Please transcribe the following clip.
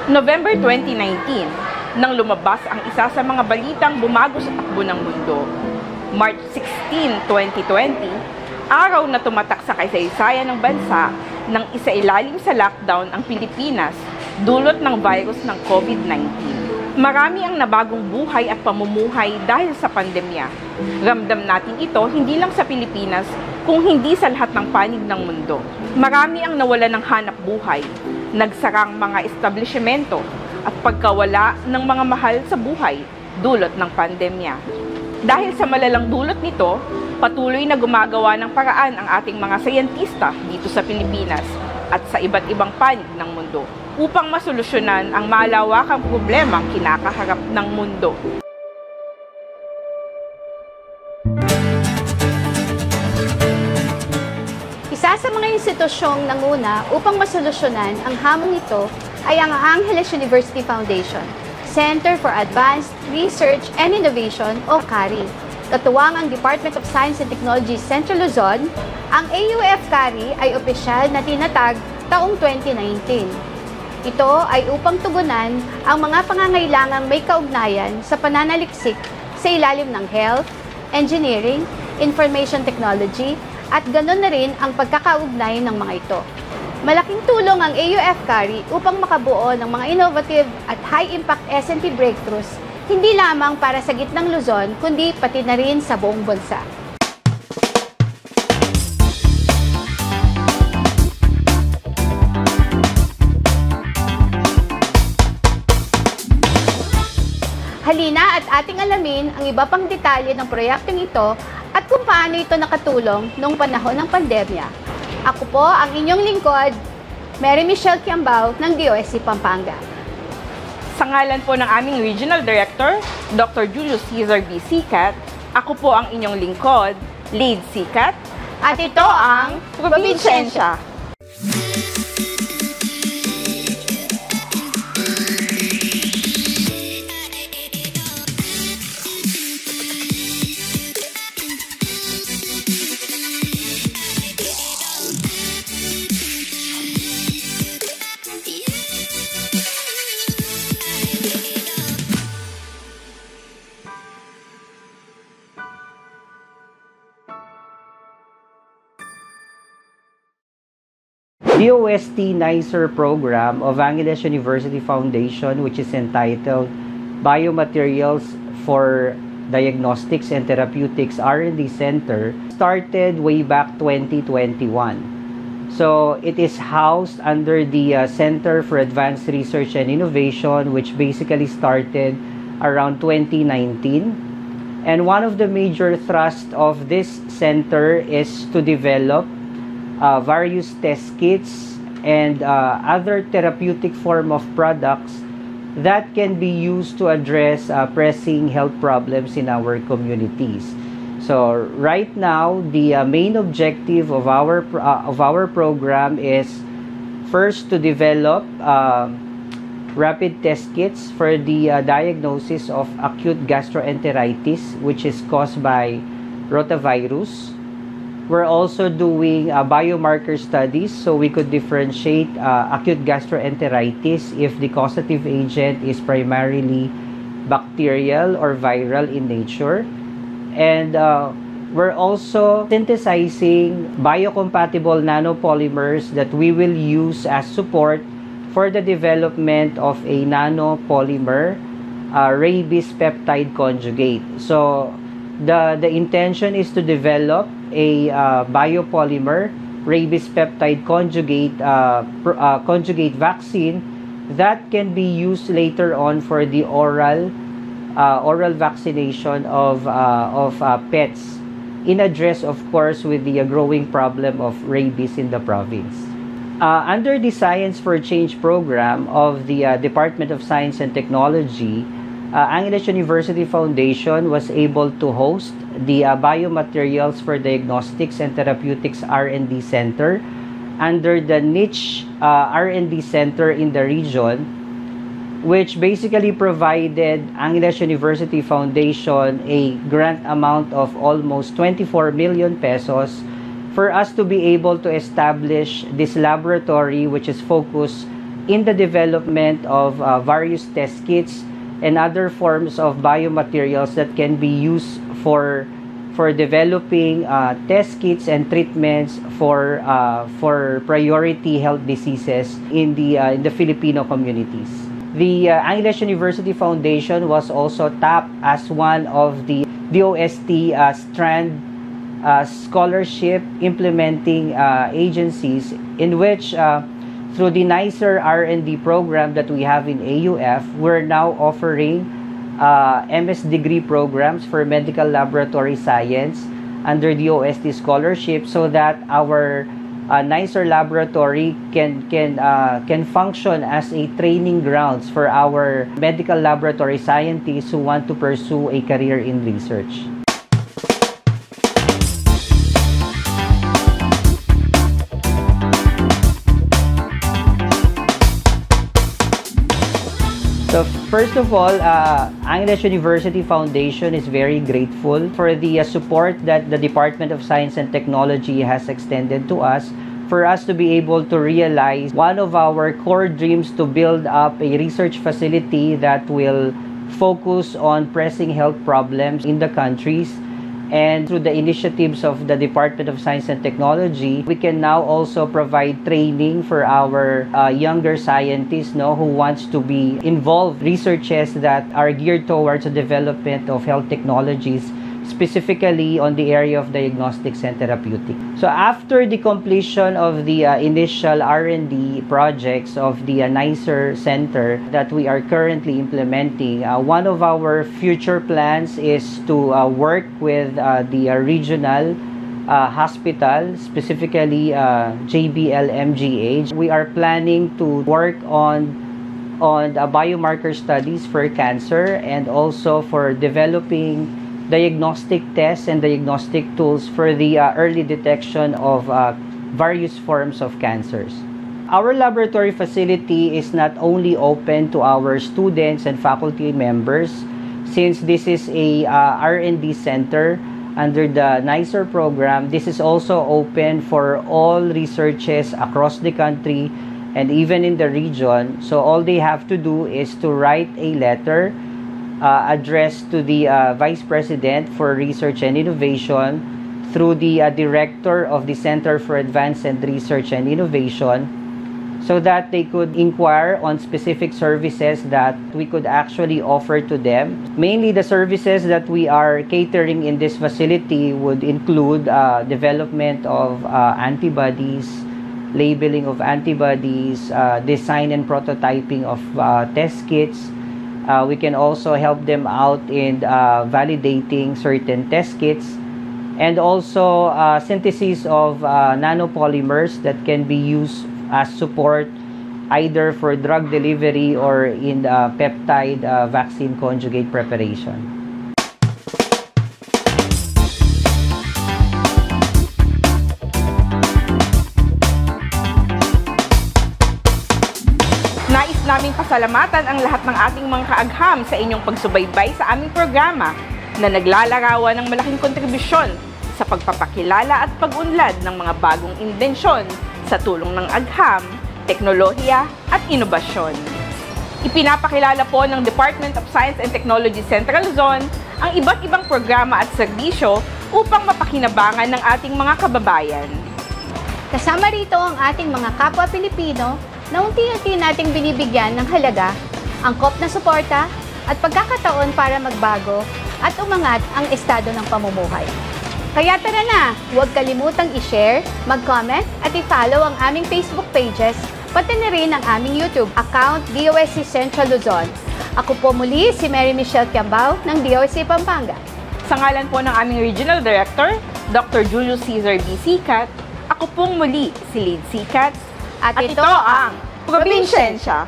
November 2019, nang lumabas ang isa sa mga balitang bumago sa takbo ng mundo. March 16, 2020, araw na tumatak sa kasaysayan ng bansa nang isailalim sa lockdown ang Pilipinas dulot ng virus ng COVID-19. Marami ang nabagong buhay at pamumuhay dahil sa pandemya. Ramdam natin ito hindi lang sa Pilipinas, kung hindi sa lahat ng panig ng mundo. Marami ang nawala ng hanap buhay, nagsarang mga establishmento at pagkawala ng mga mahal sa buhay dulot ng pandemya. Dahil sa malalang dulot nito, patuloy na gumagawa ng paraan ang ating mga sayentista dito sa Pilipinas at sa iba't ibang panig ng mundo upang masolusyonan ang malawakang problemang kinakaharap ng mundo. Isa sa mga institusyong nanguna upang masolusyonan ang hamong ito ay ang Angeles University Foundation, Center for Advanced Research and Innovation o CARI. Katuwang ang Department of Science and Technology Central Luzon, ang AUF-CARI ay opisyal na tinatag taong 2019. Ito ay upang tugunan ang mga pangangailangang may kaugnayan sa pananaliksik sa ilalim ng health, engineering, information technology, at ganoon na rin ang pagkakaugnay ng mga ito. Malaking tulong ang AUF-CARI upang makabuo ng mga innovative at high-impact S&T breakthroughs, hindi lamang para sa gitnang Luzon, kundi pati na rin sa buong bansa. Halina at ating alamin ang iba pang detalye ng proyektong ito at kung paano ito nakatulong noong panahon ng pandemya. Ako po ang inyong lingkod, Mary Michelle Kiambao ng DOST Pampanga. Sa ngalan po ng aming Regional Director, Dr. Julius Cesar B. Sicat, ako po ang inyong lingkod, Lead Sicat, at ito ang Probinsyensya. DOST NICER program of Angeles University Foundation, which is entitled Biomaterials for Diagnostics and Therapeutics R&D Center, started way back 2021. So it is housed under the Center for Advanced Research and Innovation, which basically started around 2019. And one of the major thrusts of this center is to develop various test kits and other therapeutic form of products that can be used to address pressing health problems in our communities. So right now, the main objective of our program is first to develop rapid test kits for the diagnosis of acute gastroenteritis, which is caused by rotavirus. We're also doing biomarker studies so we could differentiate acute gastroenteritis if the causative agent is primarily bacterial or viral in nature. And we're also synthesizing biocompatible nanopolymers that we will use as support for the development of a nanopolymer rabies peptide conjugate. So the intention is to develop a biopolymer rabies peptide conjugate vaccine that can be used later on for the oral vaccination of pets, in address of course with the growing problem of rabies in the province. Under the Science for Change program of the Department of Science and Technology, Angeles University Foundation was able to host the Biomaterials for Diagnostics and Therapeutics R&D Center under the niche R&D Center in the region, which basically provided Angeles University Foundation a grant amount of almost 24 million pesos for us to be able to establish this laboratory, which is focused in the development of various test kits and other forms of biomaterials that can be used for developing test kits and treatments for priority health diseases in the Filipino communities. The Angeles University Foundation was also tapped as one of the DOST strand scholarship implementing agencies, in which through the NICER R&D program that we have in AUF, we're now offering MS degree programs for medical laboratory science under the OST scholarship, so that our NICER laboratory can function as a training grounds for our medical laboratory scientists who want to pursue a career in research. So first of all, Angeles University Foundation is very grateful for the support that the Department of Science and Technology has extended to us, for us to be able to realize one of our core dreams, to build up a research facility that will focus on pressing health problems in the countries. And through the initiatives of the Department of Science and Technology, we can now also provide training for our younger scientists who wants to be involved researches that are geared towards the development of health technologies, specifically on the area of diagnostics and therapeutic. So after the completion of the initial R&D projects of the NICER Center that we are currently implementing, one of our future plans is to work with the regional hospital, specifically JBL-MGH. We are planning to work on biomarker studies for cancer, and also for developing diagnostic tests and diagnostic tools for the early detection of various forms of cancers. Our laboratory facility is not only open to our students and faculty members, since this is a R&D center under the NICER program. This is also open for all researchers across the country and even in the region. So all they have to do is to write a letter addressed to the Vice President for Research and Innovation through the Director of the Center for Advanced Research and Innovation, so that they could inquire on specific services that we could actually offer to them. Mainly the services that we are catering in this facility would include development of antibodies, labeling of antibodies, design and prototyping of test kits. We can also help them out in validating certain test kits, and also synthesis of nanopolymers that can be used as support either for drug delivery or in peptide vaccine conjugate preparation. Nais naming pasalamatan ang lahat ng ating mga kaagham sa inyong pagsubaybay sa aming programa na naglalarawan ng malaking kontribusyon sa pagpapakilala at pag-unlad ng mga bagong imbensyon sa tulong ng agham, teknolohiya at inobasyon. Ipinapakilala po ng Department of Science and Technology Central Luzon ang iba't ibang programa at serbisyo upang mapakinabangan ng ating mga kababayan. Kasama rito ang ating mga kapwa Pilipino na unti-unti nating binibigyan ng halaga, angkop na suporta at pagkakataon para magbago at umangat ang estado ng pamumuhay. Kaya tara na, huwag kalimutang i-share, mag-comment at i-follow ang aming Facebook pages, pati na rin ang aming YouTube account DOST Central Luzon. Ako po muli si Mary Michelle Kiambao ng DOST Pampanga. Sa ngalan po ng aming Regional Director, Dr. Julius Cesar B. Sicat, ako pong muli si Lid Sicat, at ito ang Probinsyensya.